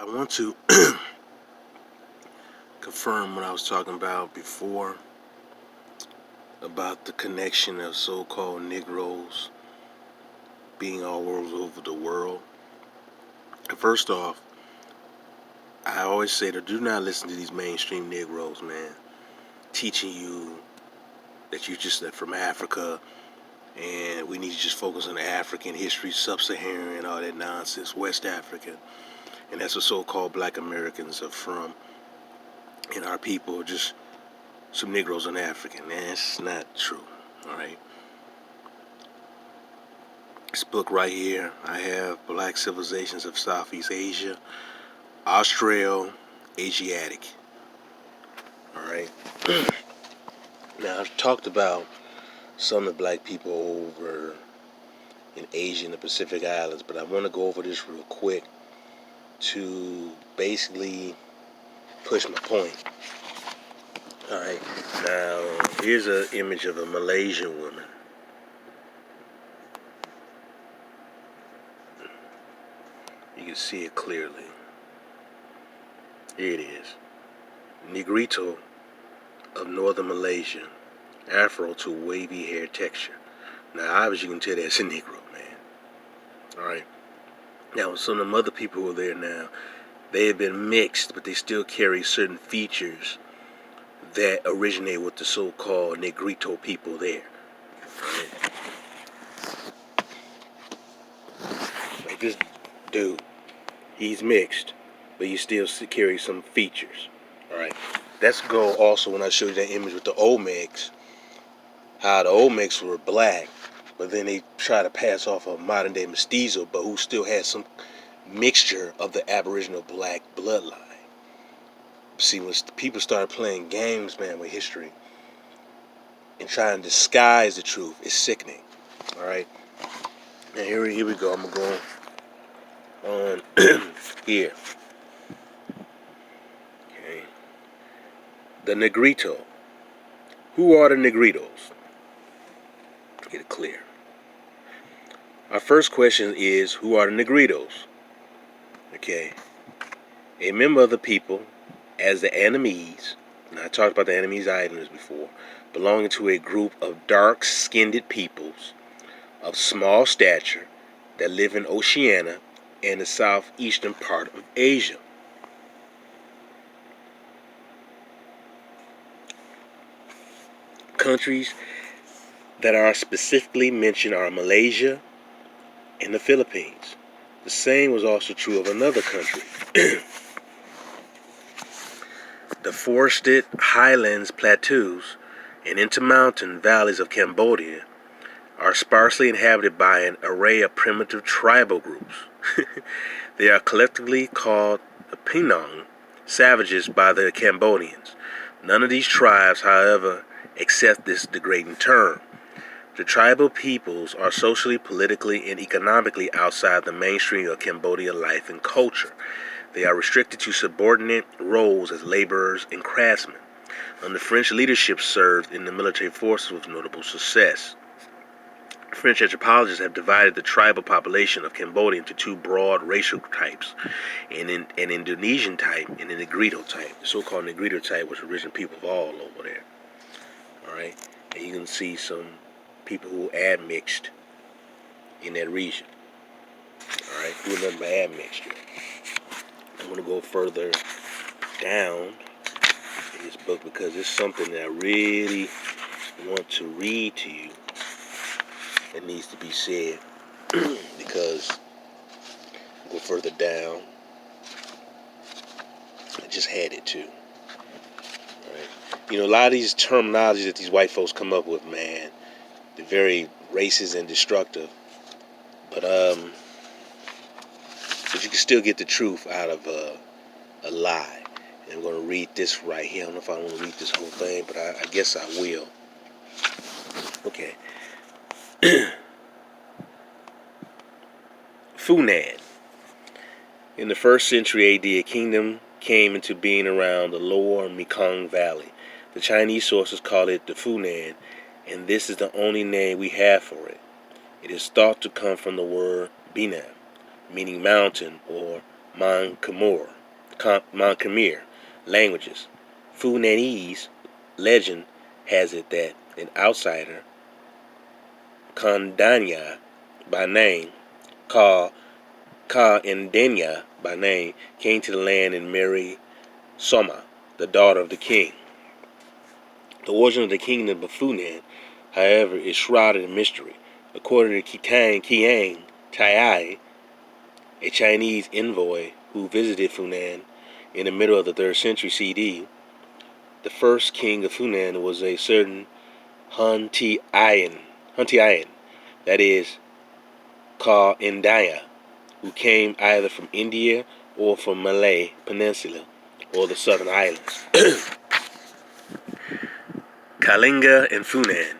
I want to confirm what I was talking about before about the connection of so-called Negroes being all over the world. First off, I always say to do not listen to these mainstream Negroes, man, teaching you that you're just from Africa and we need to just focus on African history, sub-Saharan, all that nonsense, West African, and that's what so-called Black Americans are from. And our people are just some Negroes and African. That's not true. All right. This book right here, I have Black Civilizations of Southeast Asia, Australo-Asiatic. All right. Now I've talked about some of the black people over in Asia and the Pacific Islands, but I want to go over this real quick to basically push my point. All right. Now here's an image of a Malaysian woman. You can see it clearly. Here it is. Negrito of northern Malaysia. Afro to wavy hair texture. Now, obviously, you can tell that's a Negro, man. Alright. Now, some of the other people who are there now, they have been mixed, but they still carry certain features that originate with the so-called Negrito people there. Right? Like this dude, he's mixed, but he still carries some features. Alright. Let's go also when I show you that image with the Olmecs, how the Olmecs were black, but then they try to pass off a modern day mestizo, but who still has some mixture of the Aboriginal black bloodline. See, when people started playing games, man, with history and trying to disguise the truth, it's sickening. Alright? Now here we go. I'm going to go on here. Okay. The Negrito. Who are the Negritos? Get it clear. Our first question is, who are the Negritos? Okay. A member of the people as the Annamese, and I talked about the Annamese Islanders before, belonging to a group of dark-skinned peoples of small stature that live in Oceania and the southeastern part of Asia. Countries that are specifically mentioned are Malaysia and the Philippines. The same was also true of another country. The forested highlands plateaus and intermountain valleys of Cambodia are sparsely inhabited by an array of primitive tribal groups. They are collectively called the Penang savages by the Cambodians. None of these tribes, however, accept this degrading term. The tribal peoples are socially, politically, and economically outside the mainstream of Cambodian life and culture. They are restricted to subordinate roles as laborers and craftsmen. Under French leadership, served in the military forces with notable success. French anthropologists have divided the tribal population of Cambodia into two broad racial types, an Indonesian type and a Negrito type. The so-called Negrito type was original people of all over there. All right, and you can see some people who admixed in that region. All right, doing nothing but admixture. I'm going to go further down in this book because it's something that I really want to read to you. It needs to be said because go further down. I just had it too. All right. You know, a lot of these terminologies that these white folks come up with, man, they're very racist and destructive. But you can still get the truth out of a lie. And I'm going to read this right here. I don't know if I want to read this whole thing, but I guess I will. Okay. Funan. In the 1st century AD, a kingdom came into being around the lower Mekong Valley. The Chinese sources call it the Funan, and this is the only name we have for it. It is thought to come from the word Binam, meaning mountain or Khmer languages. Fulanese legend has it that an outsider, Kandanya by name, called Ka Ndenya by name, came to the land and married Soma, the daughter of the king. The origin of the kingdom of Funan, however, is shrouded in mystery. According to Kiang Tai, a Chinese envoy who visited Funan in the middle of the 3rd century CE, the first king of Funan was a certain Huntiayan, that is, called Indaya, who came either from India or from Malay Peninsula or the southern islands. Kalinga and Funan,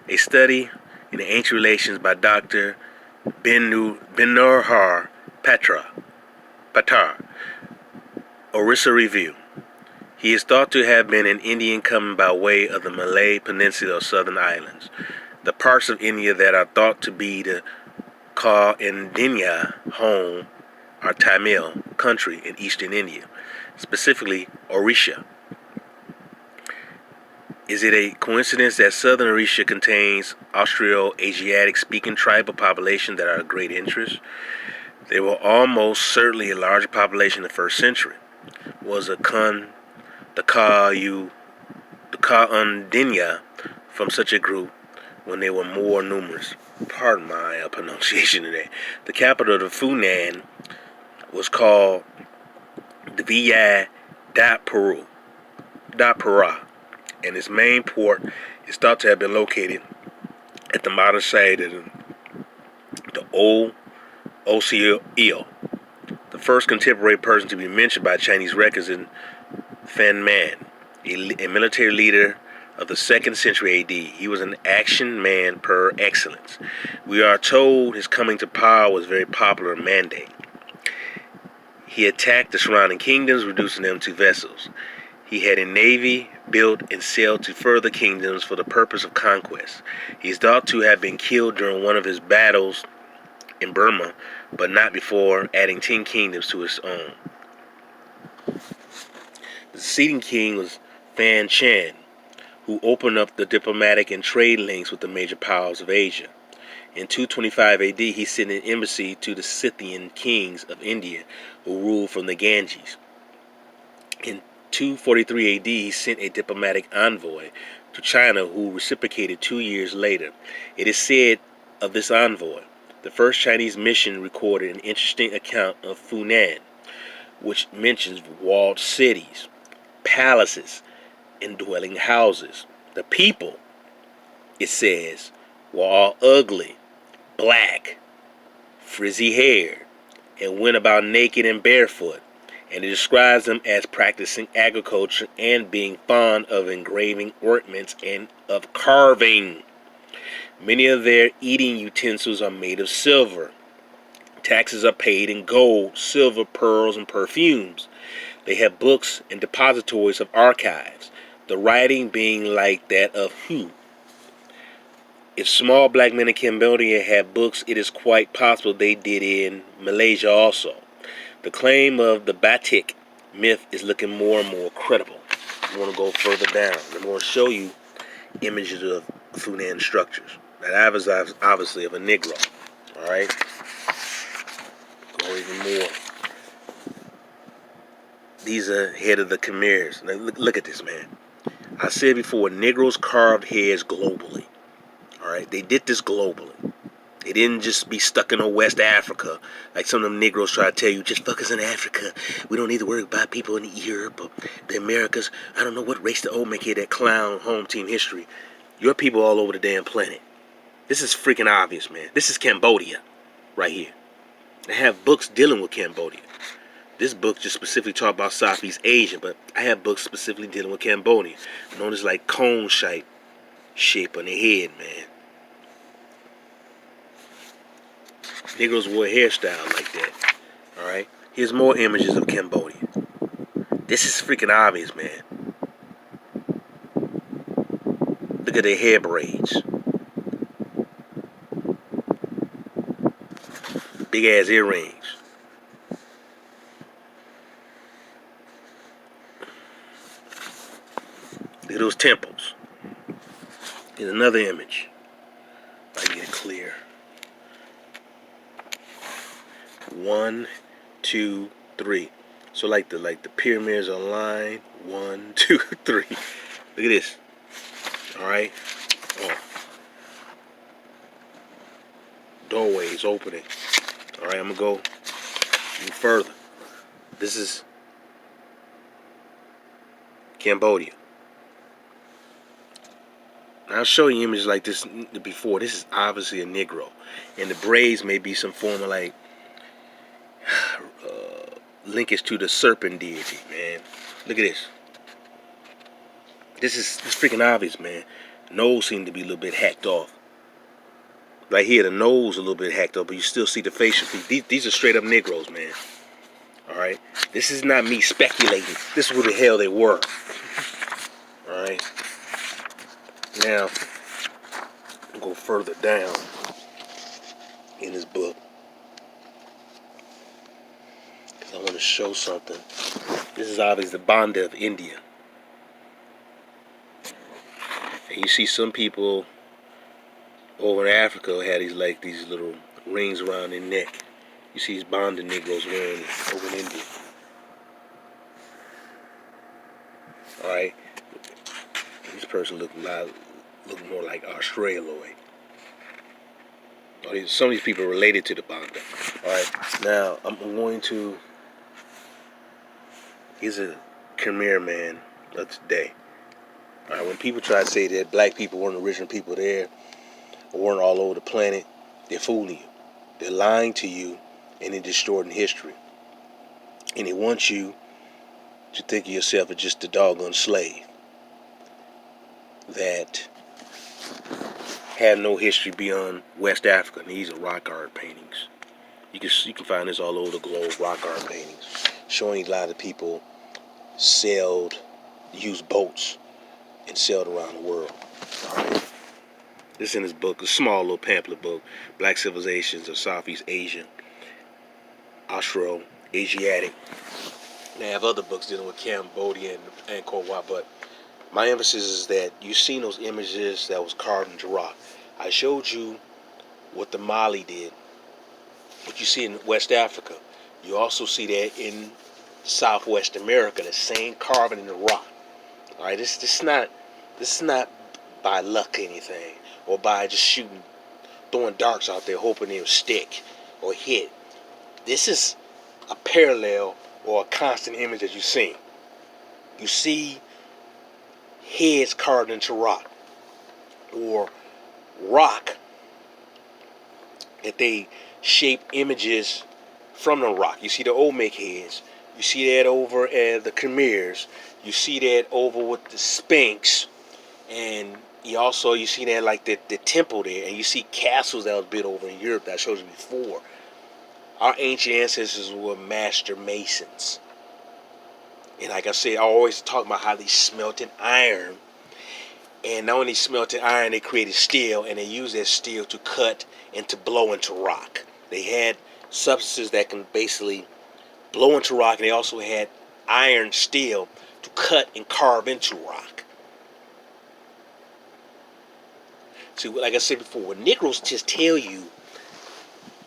a study in the ancient relations by Dr. Binurhar Patar, Orissa Review. He is thought to have been an Indian coming by way of the Malay Peninsula or southern islands. The parts of India that are thought to be the Kaudinya home are Tamil country in eastern India, specifically Orissa. Is it a coincidence that southern Orissa contains Austro-Asiatic speaking tribal population that are of great interest? They were almost certainly a larger population in the 1st century. Was the Kaudinya from such a group when they were more numerous? Pardon my pronunciation of that. The capital of the Funan was called the Vijay Dapura, and its main port is thought to have been located at the modern site of the old Oceo. The first contemporary person to be mentioned by Chinese records is Fan Man, a military leader of the 2nd century AD. He was an action man per excellence. We are told his coming to power was very popular in Mandate. He attacked the surrounding kingdoms, reducing them to vassals. He had a navy built and sailed to further kingdoms for the purpose of conquest. He is thought to have been killed during one of his battles in Burma, but not before adding 10 kingdoms to his own. The succeeding king was Fan Chan, who opened up the diplomatic and trade links with the major powers of Asia. In 225 AD, he sent an embassy to the Scythian kings of India, who ruled from the Ganges. In 243 AD, he sent a diplomatic envoy to China, who reciprocated 2 years later. It is said of this envoy, the first Chinese mission recorded an interesting account of Funan, which mentions walled cities, palaces, and dwelling houses. The people, it says, were all ugly, black, frizzy-haired, and went about naked and barefoot. And it describes them as practicing agriculture and being fond of engraving ornaments and of carving. Many of their eating utensils are made of silver. Taxes are paid in gold, silver, pearls, and perfumes. They have books and depositories of archives, the writing being like that of Hu. If small black men in Cambodia had books, it is quite possible they did in Malaysia also. The claim of the Batik myth is looking more and more credible. I want to go further down. I'm going to show you images of Funan structures. Now that was obviously of a Negro. Alright? Go even more. These are head of the Khmers. Now look at this, man. I said before, Negroes carved heads globally. Alright? They did this globally. They didn't just be stuck in West Africa like some of them Negroes try to tell you, just fuck us in Africa. We don't need to worry about people in Europe or the Americas. I don't know what race the old make here, that clown home team history. Your people all over the damn planet. This is freaking obvious, man. This is Cambodia right here. I have books dealing with Cambodia. This book just specifically talk about Southeast Asia, but I have books specifically dealing with Cambodia. Known as like cone shape on their head, man. Negroes wore a hairstyle like that. Alright? Here's more images of Cambodia. This is freaking obvious, man. Look at their hair braids. Big ass earrings. Look at those temples. Here's another image. I get it clear. 1, 2, 3. So like the pyramids are lined. 1, 2, 3. Look at this. All right. Oh. Doorways opening. All right. I'm gonna go even further. This is Cambodia. I'll show you images like this before. This is obviously a Negro, and the braids may be some form of like linkage to the serpent deity, man. Look at this. This is freaking obvious, man. Nose seemed to be a little bit hacked off. Right here, the nose a little bit hacked off, but you still see the facial features. These are straight up Negroes, man. All right. This is not me speculating. This is what the hell they were. All right. Now, I'll go further down in this book, because I want to show something. This is obviously the Banda of India. And you see some people over in Africa had these little rings around their neck. You see these Banda Negroes wearing it over in India. All right. This person look more like Australoid. Some of these people are related to the Banda. All right. Now I'm going to. He's a Khmer man of today. All right. When people try to say that black people weren't the original people there, or weren't all over the planet, they're fooling you. They're lying to you, and they're distorting history. And they want you to think of yourself as just a doggone slave that had no history beyond West Africa. And these are rock art paintings. You can find this all over the globe, rock art paintings, showing a lot of people used boats and sailed around the world. All right. This is in his book, a small little pamphlet book, Black Civilizations of Southeast Asia, Austro-Asiatic. They have other books dealing with Cambodia and Angkor Wat, but my emphasis is that you've seen those images that was carved into rock. I showed you what the Mali did, what you see in West Africa. You also see that in Southwest America, the same carving in the rock. All right, this is not by luck or anything, or by just throwing darts out there hoping they'll stick or hit. This is a parallel or a constant image that you see. You see heads carved into rock, or rock that they shape images from the rock. You see the Olmec heads. You see that over at the Khmers. You see that over with the Sphinx, and you see that like the temple there, and you see castles that was built over in Europe that I showed you before. Our ancient ancestors were master masons. And like I said, I always talk about how they smelted iron. And not only smelted iron, they created steel, and they used that steel to cut and to blow into rock. They had substances that can basically blow into rock, and they also had iron steel to cut and carve into rock. See, like I said before, when Negroes just tell you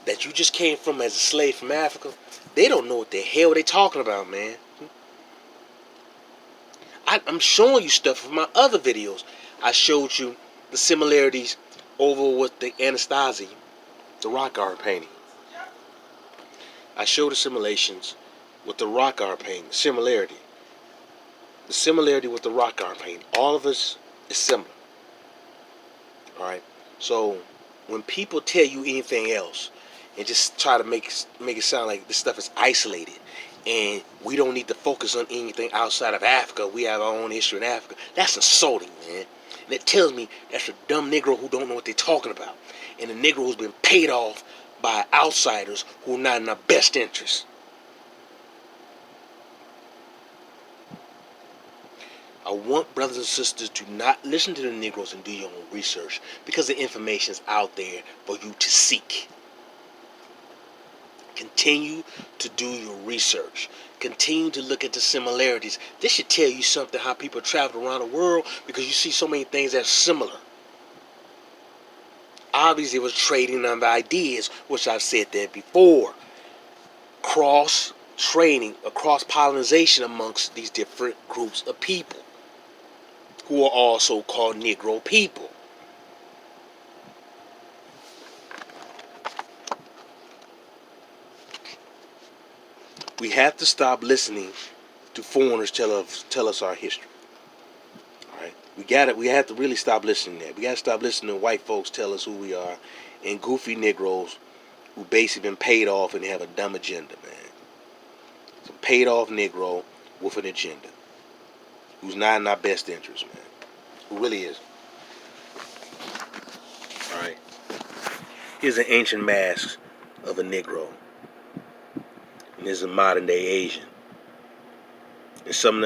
that you just came from as a slave from Africa, they don't know what the hell they talking about, man. I'm showing you stuff from my other videos. I showed you the similarities over with the Anastasia, the rock art painting. I showed the simulations with the rock art painting, similarity. The similarity with the rock art painting. All of us is similar. Alright? So, when people tell you anything else, and just try to make it sound like this stuff is isolated, and we don't need to focus on anything outside of Africa, we have our own history in Africa, that's insulting, man. And it tells me that's a dumb Negro who don't know what they're talking about, and a Negro who's been paid off by outsiders who are not in our best interest. I want brothers and sisters to not listen to the Negroes and do your own research, because the information is out there for you to seek. Continue to do your research. Continue to look at the similarities. This should tell you something how people travel around the world, because you see so many things that are similar. Obviously, it was trading of ideas, which I've said that before. Cross training, cross pollination amongst these different groups of people who are also called Negro people. We have to stop listening to foreigners tell us our history. All right, we have to really stop listening to that. We got to stop listening to white folks tell us who we are, and goofy Negroes who basically been paid off and have a dumb agenda, man. Some paid off Negro with an agenda, who's not in our best interest, man. Who really is. All right. Here's an ancient mask of a Negro, and there's a modern day Asian. And some of them